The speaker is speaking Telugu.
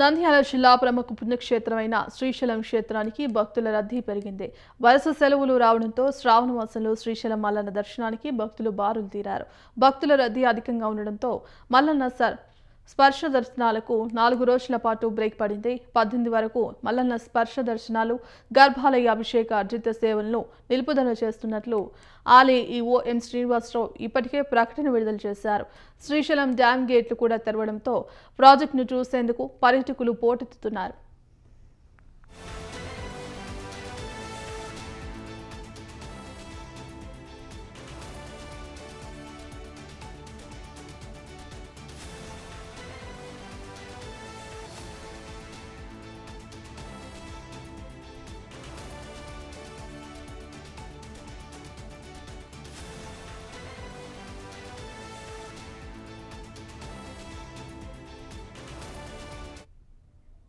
నంద్యాల జిల్లా ప్రముఖ పుణ్యక్షేత్రమైన శ్రీశైలం క్షేత్రానికి భక్తుల రద్దీ పెరిగింది. వరుస సెలవులు రావడంతో శ్రావణ మాసంలో శ్రీశైలం మల్లన్న దర్శనానికి భక్తులు బారులు తీరారు. భక్తుల రద్దీ అధికంగా ఉండడంతో మల్లన్న స్పర్శ దర్శనాలకు 4 రోజుల పాటు బ్రేక్ పడింది. 18 వరకు మల్లన్న స్పర్శ దర్శనాలు, గర్భాలయ అభిషేక అర్జిత సేవలను నిలుపుదల చేస్తున్నట్లు ఆలయ ఈవో ఎం శ్రీనివాసరావు ఇప్పటికే ప్రకటన విడుదల చేశారు. శ్రీశైలం డ్యాం గేట్లు కూడా తెరవడంతో ప్రాజెక్టును చూసేందుకు పర్యాటకులు పోటెత్తుతున్నారు.